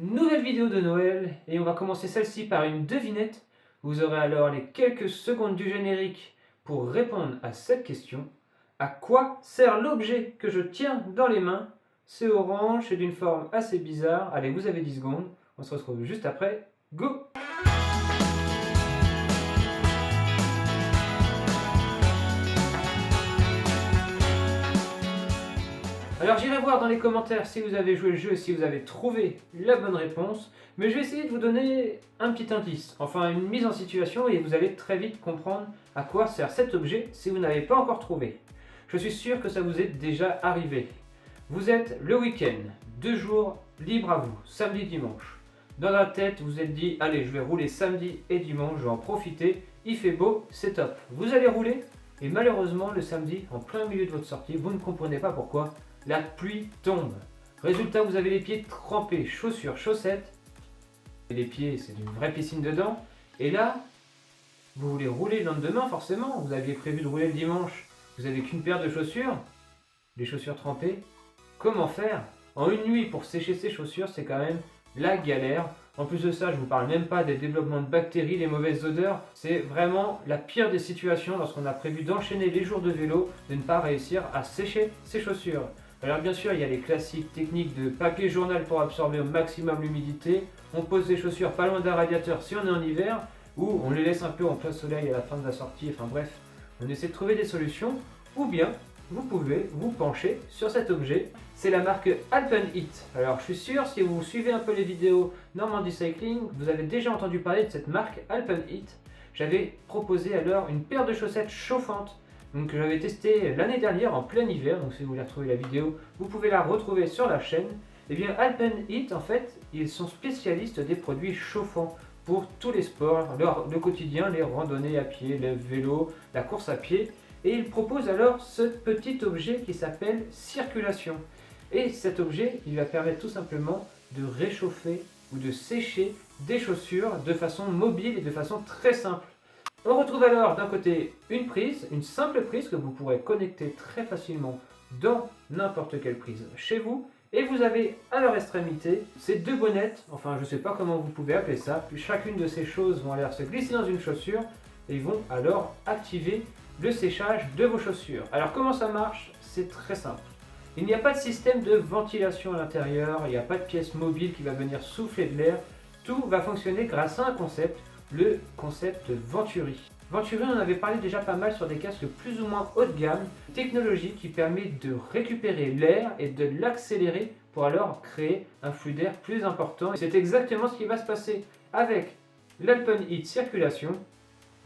Nouvelle vidéo de Noël et on va commencer celle-ci par une devinette. Vous aurez alors les quelques secondes du générique pour répondre à cette question. À quoi sert l'objet que je tiens dans les mains? C'est orange, c'est d'une forme assez bizarre. Allez, vous avez 10 secondes. On se retrouve juste après. Go! Alors j'irai voir dans les commentaires si vous avez joué le jeu, si vous avez trouvé la bonne réponse, mais je vais essayer de vous donner un petit indice, enfin une mise en situation et vous allez très vite comprendre à quoi sert cet objet si vous n'avez pas encore trouvé. Je suis sûr que ça vous est déjà arrivé. Vous êtes le week-end, 2 jours libres à vous, samedi, dimanche. Dans la tête, vous êtes dit, allez, je vais rouler samedi et dimanche, je vais en profiter, il fait beau, c'est top. Vous allez rouler et malheureusement le samedi, en plein milieu de votre sortie, vous ne comprenez pas pourquoi. La pluie tombe. Résultat, vous avez les pieds trempés, chaussures, chaussettes. Et les pieds, c'est une vraie piscine dedans. Et là, vous voulez rouler le lendemain, forcément. Vous aviez prévu de rouler le dimanche. Vous n'avez qu'une paire de chaussures. Les chaussures trempées. Comment faire? En une nuit, pour sécher ces chaussures, c'est quand même la galère. En plus de ça, je ne vous parle même pas des développements de bactéries, les mauvaises odeurs. C'est vraiment la pire des situations lorsqu'on a prévu d'enchaîner les jours de vélo, de ne pas réussir à sécher ses chaussures. Alors bien sûr, il y a les classiques techniques de papier journal pour absorber au maximum l'humidité. On pose les chaussures pas loin d'un radiateur si on est en hiver, ou on les laisse un peu en plein soleil à la fin de la sortie. Enfin bref, on essaie de trouver des solutions. Ou bien, vous pouvez vous pencher sur cet objet. C'est la marque Alpenheat. Alors je suis sûr, si vous suivez un peu les vidéos Normandie Cycling, vous avez déjà entendu parler de cette marque Alpenheat. J'avais proposé alors une paire de chaussettes chauffantes. Donc j'avais testé l'année dernière en plein hiver, donc si vous voulez retrouver la vidéo, vous pouvez la retrouver sur la chaîne. Et bien Alpenheat, en fait, ils sont spécialistes des produits chauffants pour tous les sports, le quotidien, les randonnées à pied, le vélo, la course à pied. Et ils proposent alors ce petit objet qui s'appelle circulation. Et cet objet, il va permettre tout simplement de réchauffer ou de sécher des chaussures de façon mobile et de façon très simple. On retrouve alors d'un côté une prise, une simple prise que vous pourrez connecter très facilement dans n'importe quelle prise chez vous. Et vous avez à leur extrémité ces deux bonnettes, enfin je ne sais pas comment vous pouvez appeler ça. Chacune de ces choses vont alors se glisser dans une chaussure et vont alors activer le séchage de vos chaussures. Alors comment ça marche? C'est très simple. Il n'y a pas de système de ventilation à l'intérieur, il n'y a pas de pièce mobile qui va venir souffler de l'air. Tout va fonctionner grâce à un concept, le concept Venturi. Venturi, on avait parlé déjà pas mal sur des casques plus ou moins haut de gamme, technologie qui permet de récupérer l'air et de l'accélérer pour alors créer un flux d'air plus important. Et c'est exactement ce qui va se passer avec l'Alpenheat Circulation.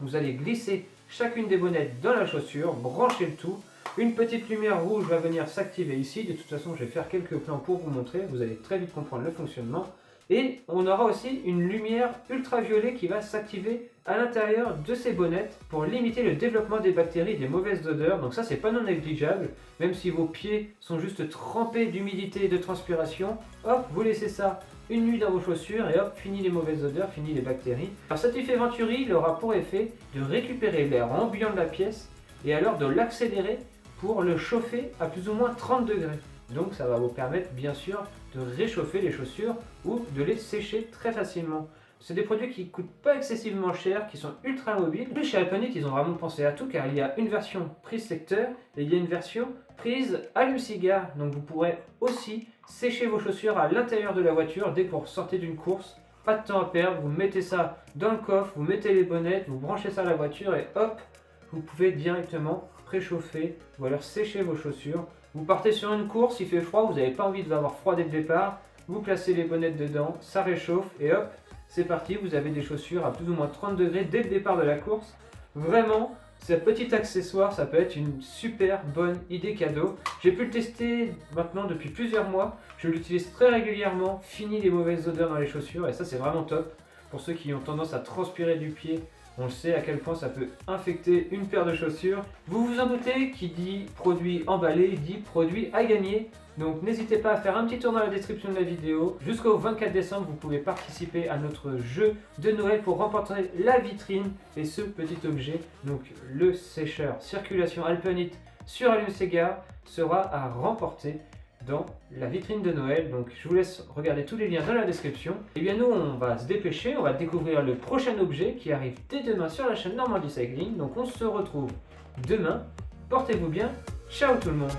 Vous allez glisser chacune des bonnettes dans la chaussure, brancher le tout. Une petite lumière rouge va venir s'activer ici. De toute façon, je vais faire quelques plans pour vous montrer. Vous allez très vite comprendre le fonctionnement. Et on aura aussi une lumière ultraviolet qui va s'activer à l'intérieur de ces bonnettes pour limiter le développement des bactéries et des mauvaises odeurs. Donc ça, c'est pas non négligeable. Même si vos pieds sont juste trempés d'humidité et de transpiration, hop, vous laissez ça une nuit dans vos chaussures et hop, fini les mauvaises odeurs, fini les bactéries. Alors cet effet Venturi, il aura pour effet de récupérer l'air ambiant de la pièce et alors de l'accélérer pour le chauffer à plus ou moins 30 degrés. Donc ça va vous permettre bien sûr de réchauffer les chaussures ou de les sécher très facilement. C'est des produits qui ne coûtent pas excessivement cher, qui sont ultra mobiles. Plus chez Alpenheat, ils ont vraiment pensé à tout car il y a une version prise secteur et il y a une version prise allume-cigare. Donc vous pourrez aussi sécher vos chaussures à l'intérieur de la voiture dès que vous sortez d'une course. Pas de temps à perdre, vous mettez ça dans le coffre, vous mettez les bonnettes, vous branchez ça à la voiture et hop, vous pouvez directement préchauffer ou alors sécher vos chaussures. Vous partez sur une course, il fait froid, vous n'avez pas envie d'avoir froid dès le départ, vous placez les bonnettes dedans, ça réchauffe et hop, c'est parti, vous avez des chaussures à plus ou moins 30 degrés dès le départ de la course. Vraiment, ce petit accessoire, ça peut être une super bonne idée cadeau. J'ai pu le tester maintenant depuis plusieurs mois, je l'utilise très régulièrement, fini les mauvaises odeurs dans les chaussures et ça c'est vraiment top. Pour ceux qui ont tendance à transpirer du pied, on le sait à quel point ça peut infecter une paire de chaussures. Vous vous en doutez, qui dit produit emballé, dit produit à gagner. Donc n'hésitez pas à faire un petit tour dans la description de la vidéo. Jusqu'au 24 décembre, vous pouvez participer à notre jeu de Noël pour remporter la vitrine et ce petit objet. Donc le sécheur Circulation Alpenheat sur allume-cigare sera à remporter dans la vitrine de Noël. Donc je vous laisse regarder tous les liens dans la description. Et bien nous on va se dépêcher, on va découvrir le prochain objet qui arrive dès demain sur la chaîne Normandie Cycling. Donc on se retrouve demain. Portez-vous bien. Ciao tout le monde.